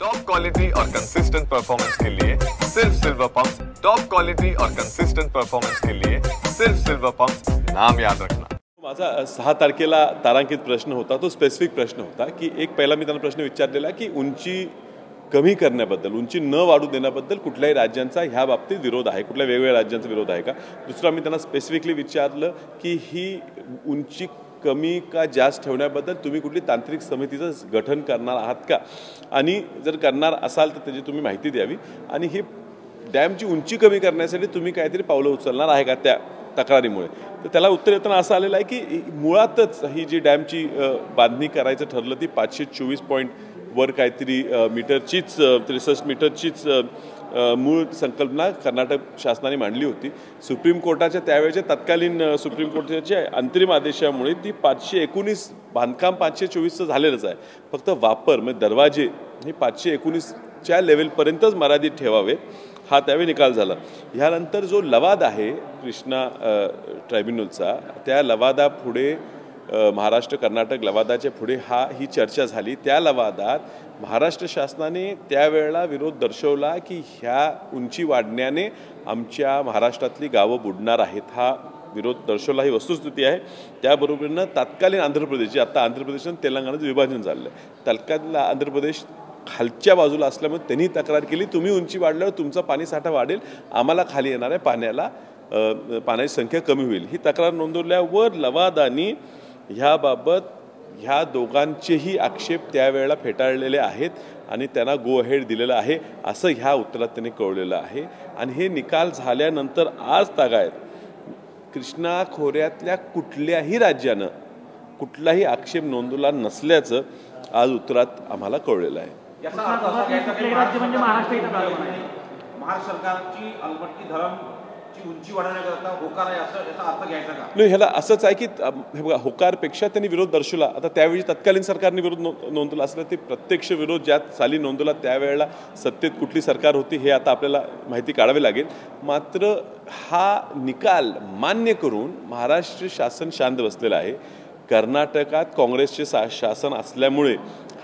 Top quality और consistent performance के लिए सिर्फ सिल्वर पंप्स। टॉप क्वालिटी और कंसिस्टेंट परफॉर्मेंस के लिए सिर्फ सिल्वर पंप्स, नाम याद रखना। माझा 6 तारखेला तारांकित प्रश्न होता, तो स्पेसिफिक प्रश्न होता की एक पहिला मी त्यांना प्रश्न विचारलेला की उंची कमी करण्याबद्दल, उंची न वाढू देण्याबद्दल कुठल्याही राज्यांचा ह्या बाबतीत विरोध आहे, कुठल्या वेगवेगळ्या राज्यांचा विरोध आहे का। दुसरा मी त्यांना स्पेसिफिकली विचारलं की ही उंची कमी का जास्त ठेवण्याबद्दल तुम्ही कुठली तांत्रिक समितीचं गठन करणार आहात का, आणि जर करणार असाल तर त्याची तुम्ही माहिती द्यावी, आणि ही डॅमची उंची कमी करण्यासाठी तुम्ही काहीतरी पावलं उचलणार आहे का त्या तक्रारीमुळे। तर त्याला उत्तर येताना असं आलेलं आहे की मुळातच ही जी डॅमची बांधणी करायचं ठरलं ती 524 पॉईंट वर काहीतरी मीटरचीच 63 मीटरचीच मूळ संकल्पना कर्नाटक शासनाने मांडली होती। सुप्रीम कोर्टाच्या त्यावेळेच्या तत्कालीन सुप्रीम कोर्टाच्या अंतरिम आदेशामुळे ती 519 बांधकाम 524चं झालेलंच आहे, फक्त वापर म्हणजे दरवाजे हे 519च्या लेवलपर्यंतच मर्यादित ठेवावे, हा त्यावेळी निकाल झाला। ह्यानंतर जो लवाद आहे कृष्णा ट्रायब्युनलचा, त्या लवादापुढे महाराष्ट्र कर्नाटक लवादाच्या पुढे ही चर्चा झाली। त्या लवादात महाराष्ट्र शासनाने त्यावेळेला विरोध दर्शवला की ह्या उंची वाढण्याने आमच्या महाराष्ट्रातली गावं बुडणार आहेत, हा विरोध दर्शवला, ही वस्तुस्थिती आहे। त्याबरोबरीनं तत्कालीन आंध्र प्रदेश, जे आता आंध्र प्रदेश आणि तेलंगणाचं विभाजन झालं आहे, तत्कालीन आंध्र प्रदेश खालच्या बाजूला असल्यामुळे त्यांनी तक्रार केली तुम्ही उंची वाढल्यावर तुमचा पाणीसाठा वाढेल, आम्हाला खाली येणाऱ्या पाण्याची संख्या कमी होईल। ही तक्रार नोंदवल्यावर लवादानी ह्याबाबत ह्या दोघांचेही आक्षेप त्यावेळेला फेटाळलेले आहेत आणि त्यांना गो अहेड दिलेलं आहे असं ह्या उत्तरात त्यांनी कळवलेलं आहे। आणि हे निकाल झाल्यानंतर आज तागायत कृष्णा खोऱ्यातल्या कुठल्याही राज्यानं कुठलाही आक्षेप नोंदवला नसल्याचं आज उत्तरात आम्हाला कळलेलं आहे। महाराष्ट्र सरकारची अलमट्टी धरणची उंची वाढवण्याकरता होकार आहे असं याचा अर्थ घ्यायचा का? नाही, ह्याला असंच आहे की होकारपेक्षा त्यांनी विरोध दर्शवला। आता त्यावेळी तत्कालीन सरकारने विरोध नोंदवला असला, ते प्रत्यक्ष विरोध ज्या साली नोंदवला त्यावेळेला सत्तेत कुठली सरकार होती हे आता आपल्याला माहिती काढावी लागेल। मात्र हा निकाल मान्य करून महाराष्ट्र शासन शांत बसलेलं आहे। कर्नाटकात काँग्रेसचे शासन असल्यामुळे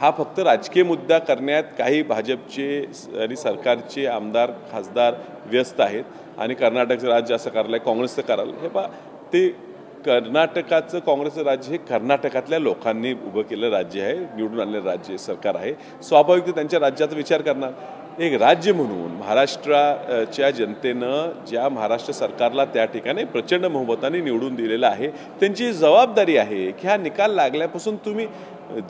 हा फक्त राजकीय मुद्दा करण्यात काही भाजपचे आणि सरकारचे आमदार खासदार व्यस्त आहेत, आणि कर्नाटकचं राज्य असं करायला काँग्रेसचं करायला, हे ते कर्नाटकाचं काँग्रेसचं राज्य हे कर्नाटकातल्या लोकांनी उभं केलेलं राज्य आहे, निवडून आणलेलं राज्य सरकार आहे, स्वाभाविक ते त्यांच्या राज्याचा विचार करणार। एक राज्य म्हणून महाराष्ट्राच्या जनतेनं ज्या महाराष्ट्र सरकारला त्या ठिकाणी प्रचंड बहुमताने निवडून दिलेलं आहे, त्यांची जबाबदारी आहे की हा निकाल लागल्यापासून तुम्ही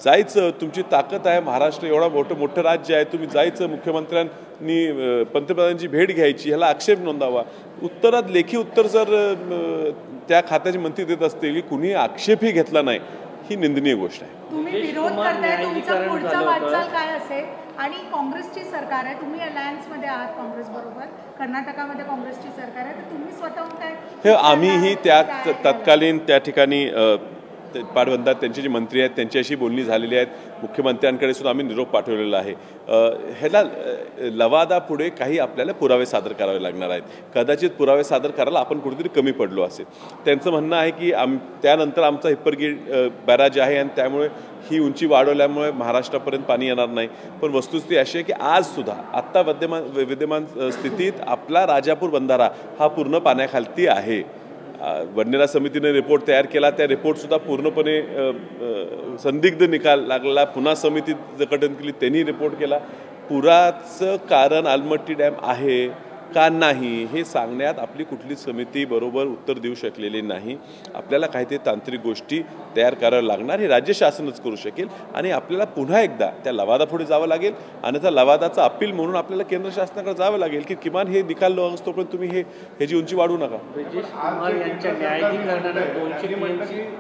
जायचं, तुमची ताकद आहे, महाराष्ट्र एवढा मोठं राज्य आहे, तुम्ही जायचं, मुख्यमंत्र्यांनी पंतप्रधानांची भेट घ्यायची, ह्याला आक्षेप नोंदावा। उत्तरात लेखी उत्तर जर त्या खात्याचे मंत्री देत असतील की कुणी आक्षेपही घेतला नाही, ही निंदनीय गोष्ट आहे। तुम्ही विरोध करताय, तुमचा पुढचा वाटचाल काय असेल? आणि काँग्रेसची सरकार आहे, तुम्ही अलायन्समध्ये आहात काँग्रेस बरोबर, कर्नाटकामध्ये काँग्रेसची सरकार आहे, तर तुम्ही स्वतःहून काय हे आम्हीही त्या तत्कालीन त्या ठिकाणी पाटबंधात त्यांचे जे मंत्री आहेत त्यांच्याशी बोलणी झालेली आहेत, मुख्यमंत्र्यांकडे सुद्धा आम्ही निरोप पाठवलेला आहे। ह्याला लवादापुढे काही आपल्याला पुरावे सादर करावे लागणार आहेत, कदाचित पुरावे सादर करायला आपण कुठेतरी कमी पडलो असेल। त्यांचं म्हणणं आहे की त्यानंतर आमचा हिप्परगेट बॅराज आहे आणि त्यामुळे ही उंची वाढवल्यामुळे महाराष्ट्रापर्यंत पाणी येणार नाही, पण वस्तुस्थिती अशी आहे की आज सुद्धा आत्ता विद्यमान स्थितीत आपला राजापूर बंधारा हा पूर्ण पाण्याखाली आहे। बंधारा समितीने रिपोर्ट तयार केला, त्या रिपोर्टसुद्धा पूर्णपणे संदिग्ध निकाल लागला, पुन्हा समिती गठन केली, त्यांनी रिपोर्ट केला। पुराचं कारण आलमट्टी डॅम आहे का नाही हे सांगण्यात आपली कुठलीच समिती बरोबर उत्तर देऊ शकलेली नाही। आपल्याला काहीतरी तांत्रिक गोष्टी तयार कराव्या लागणार, हे राज्य शासनच करू शकेल, आणि आपल्याला पुन्हा एकदा त्या लवादापुढे जावं लागेल, आणि त्या लवादाचा अपील म्हणून आपल्याला केंद्र शासनाकडे जावं लागेल की किमान हे निकाल असतोपर्यंत तुम्ही ह्याची उंची वाढवू नका।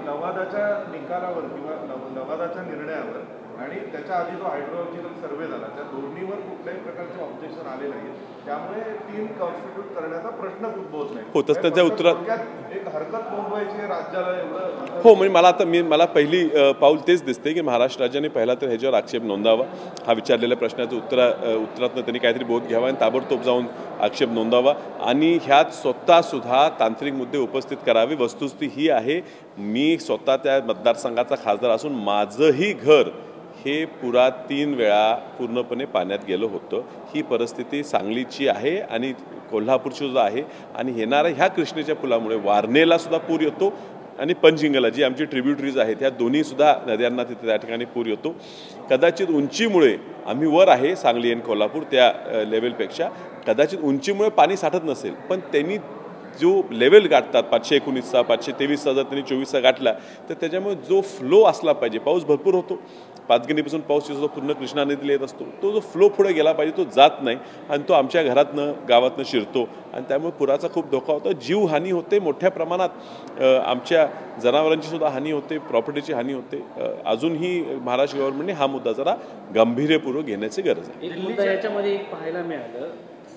लवादाच्या निकालावर किंवा लवादाच्या निर्णयावर आणि त्याच्या आधी जो हायड्रोलॉजिकल सर्वे झाला त्या दोन्हीवर कुठल्याही प्रकारचे ऑब्जेक्शन आले नाही, त्यामुळे 3 कॉन्स्टिट्यूट करण्याचा प्रश्नच उद्भवत नाही। हो, तसं त्याच्या उत्तरात एक हरकत नोंदवायची राज्याला एवढं। हो, म्हणजे मला पहिली पाऊल तेच दिसते की महाराष्ट्र राज्याने पहिला तर ह्याच्यावर आक्षेप नोंदावा, हा विचारलेल्या प्रश्नाचं उत्तरातनं त्यांनी काहीतरी बोध घ्यावा आणि ताबडतोब जाऊन आक्षेप नोंदावा, आणि ह्यात स्वतःसुद्धा तांत्रिक मुद्दे उपस्थित करावे। वस्तुस्थिती ही आहे, मी स्वतः त्या मतदारसंघाचा खासदार असून माझंही घर हे पुरात 3 वेळा पूर्णपणे पाण्यात गेलं होतं. ही परिस्थिती सांगलीची आहे आणि कोल्हापूरची सुद्धा आहे आणि येणाऱ्या ह्या कृष्णेच्या पुलामुळे वारणेला सुद्धा पूर येतो आणि पंचगंगेला जी आमची ट्रिब्युटरीज आहेत ह्या दोन्ही सुद्धा नद्यांना तिथे त्या ठिकाणी पूर येतो. कदाचित उंचीमुळे आम्ही वर आहे सांगली आणि कोल्हापूर त्या लेवलपेक्षा, कदाचित उंचीमुळे पाणी साठत नसेल, पण त्यांनी जो लेवल गाठतात 519चा 523चा जर त्यांनी 24चा गाठला तर त्याच्यामुळे जो फ्लो असला पाहिजे, पाऊस भरपूर होतो, पाचगणीपासून पाऊस सुद्धा पूर्ण कृष्णा नदीला येत असतो, तो जो फ्लो पुढे गेला पाहिजे तो जात नाही आणि तो आमच्या घरातनं गावातनं शिरतो आणि त्यामुळे पुराचा खूप धोका होतो. जीवहानी होते मोठ्या प्रमाणात, आमच्या जनावरांची सुद्धा हानी होते, प्रॉपर्टीची हानी होते. अजूनही महाराष्ट्र गव्हर्नमेंटने हा मुद्दा जरा गांभीर्यपूर्वक घेण्याची गरज आहे. एक मुद्दा याच्यामध्ये एक पाहायला मिळालं,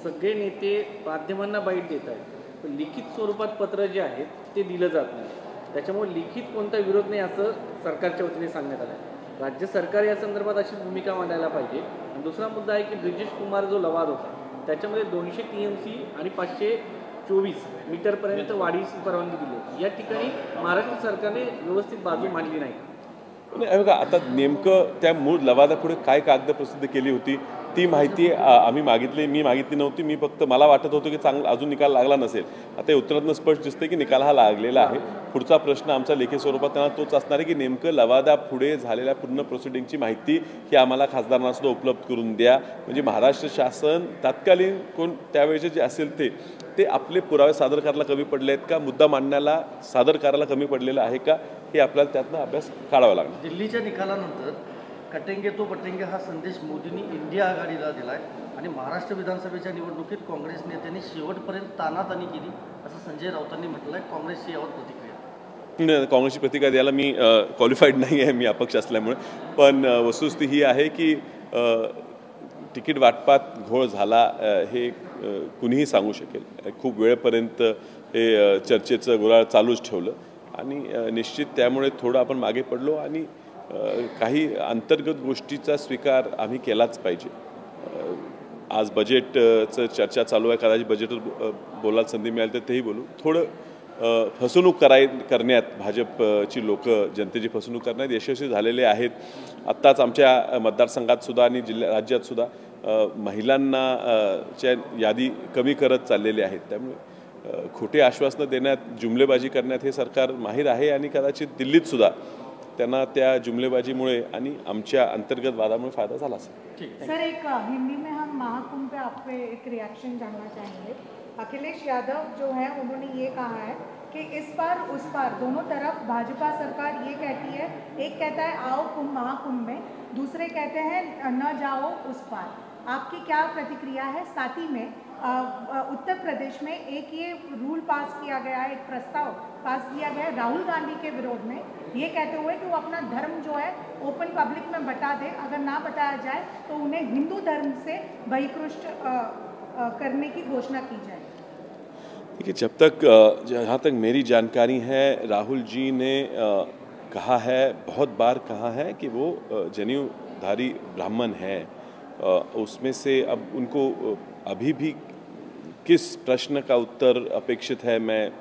सगळे नेते माध्यमांना बाईट देत आहेत, पण लिखित स्वरूपात पत्र जे आहेत ते दिलं जात नाही. त्याच्यामुळे लिखित कोणता विरोध नाही असं सरकारच्या वतीने सांगण्यात आलं. राज्य सरकार या संदर्भात अशी भूमिका मांडायला पाहिजे. आणि दुसरा मुद्दा आहे की ब्रिजेश कुमार जो लवाद होता त्याच्यामध्ये 200 TMC आणि 524 मीटरपर्यंत वाढीची परवानगी दिली. या ठिकाणी महाराष्ट्र सरकारने व्यवस्थित बाजू मांडली नाही. बघा आता नेमकं त्या मूळ लवादापुढे काय कागद प्रसिद्ध केली होती ती माहिती आम्ही मी मागितली नव्हती. मी फक्त मला वाटत होतं की चांगला अजून निकाल लागला नसेल. आता उत्तरातनं स्पष्ट दिसतं की निकाल हा लागलेला आहे. पुढचा प्रश्न आमचा लेखी स्वरूपात त्यांना तोच असणार आहे की नेमकं लवादापुढे झालेल्या पूर्ण प्रोसिडिंगची माहिती ही आम्हाला खासदारांना सुद्धा उपलब्ध करून द्या. म्हणजे महाराष्ट्र शासन तत्कालीन कोण त्यावेळेचे जे असेल ते आपले पुरावे सादर करायला कमी पडले आहेत का, मुद्दा मांडण्याला सादर करायला कमी पडलेला आहे का, हे आपल्याला त्यातनं अभ्यास काढावा लागणार. दिल्लीच्या निकालानंतर कटेंगे तो पटेंगे हा संदेश मोदींनी इंडिया आघाडीला दिलाय आणि महाराष्ट्र विधानसभेच्या निवडणुकीत काँग्रेस नेत्यांनी शेवटपर्यंत तानातानी केली असं संजय राऊतांनी म्हटलंय. काँग्रेसची यावर प्रतिक्रिया? काँग्रेसची प्रतिक्रिया द्यायला मी क्वालिफाईड नाही आहे, मी अपक्ष असल्यामुळे. पण वस्तुस्थिती ही आहे की तिकीट वाटपात घोळ झाला हे कुणीही सांगू शकेल. खूप वेळेपर्यंत हे चर्चेचं गुऱ्हाळ चालूच ठेवलं आणि निश्चित त्यामुळे थोडं आपण मागे पडलो आणि काही अंतर्गत गोष्टीचा स्वीकार आम्ही केलाच पाहिजे. आज बजेटचं चर्चा चालू आहे, कदाचित बजेटवर बोलायला संधी मिळाली तर तेही बोलू. थोडं फसवणूक करण्यात भाजपची लोक जनतेची फसवणूक करण्यात यशस्वी झालेले आहेत. आत्ताच आमच्या मतदारसंघात सुद्धा आणि राज्यात सुद्धा महिलांना च्या यादी कमी करत चाललेली आहेत. त्यामुळे खोटे आश्वासनं देण्यात, जुमलेबाजी करण्यात हे सरकार माहीर आहे आणि कदाचित दिल्लीत सुद्धा त्यांना त्या जुमलेबाजीमुळे आणि आमच्या अंतर्गत वादामुळे फायदा झाला असेल. सर, एक हिंदी में हम महाकुंभ पे आप पे एक रिएक्शन जानना चाहेंगे. अखिलेश यादव जो है उन्होंने ये कहा है कि इस पार उस पार दोनों तरफ भाजपा सरकार ये कहती है, एक कहता है आओ कुंभ महाकुंभ में, दूसरे कहते हैं न जाओ उस पार. आपकी क्या प्रतिक्रिया है? साथ ही में उत्तर प्रदेश में एक ये रूल पास किया गया है, एक प्रस्ताव पास किया गया है राहुल गांधी के विरोध में, ये कहते हुए कि वो अपना धर्म जो है ओपन पब्लिक में बता दे, अगर ना बताया जाए तो उन्हें हिंदू धर्म से बहिष्कृत करने की घोषणा की जाए. देखिए, जहाँ तक मेरी जानकारी है, राहुल जी ने कहा है, बहुत बार कहा है कि वो जनेऊधारी ब्राह्मण है. उसमें से अब उनको अभी भी किस प्रश्न का उत्तर अपेक्षित है मैं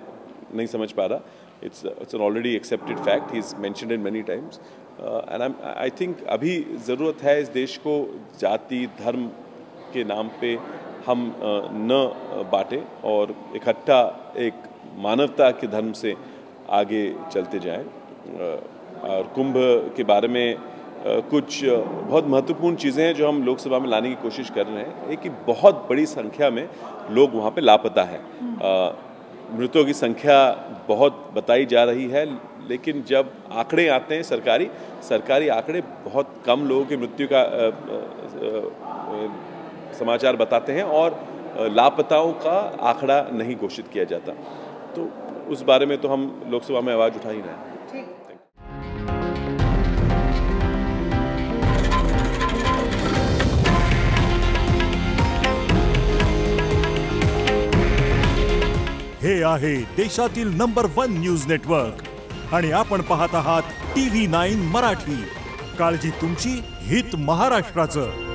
नहीं समझ पा रहा. It's an already accepted fact, he is mentioned in many times and I think अभी ज़रूरत है इस देश को जाति धर्म के नाम पे हम न बांटें और इकट्ठा एक मानवता के धर्म से आगे चलते जाएं. और कुंभ के बारे में कुछ बहुत महत्वपूर्ण चीज़ें हैं जो हम लोकसभा में लाने की कोशिश कर रहे हैं. एक कि बहुत बड़ी संख्या में लोग वहाँ पे लापता हैं. मृतों की संख्या बहुत बताई जा रही है, लेकिन जब आंकड़े आते हैं सरकारी आंकड़े बहुत कम लोगों की मृत्यु का समाचार बताते हैं और लापताओं का आंकड़ा नहीं घोषित किया जाता. तो उस बारे में तो हम लोकसभा में आवाज़ उठा ही रहे हैं. हे आहे देशातील नंबर 1 न्यूज नेटवर्क आणि आपण पाहत आहात TV9 मराठी. काळजी तुमची, हित महाराष्ट्राचं.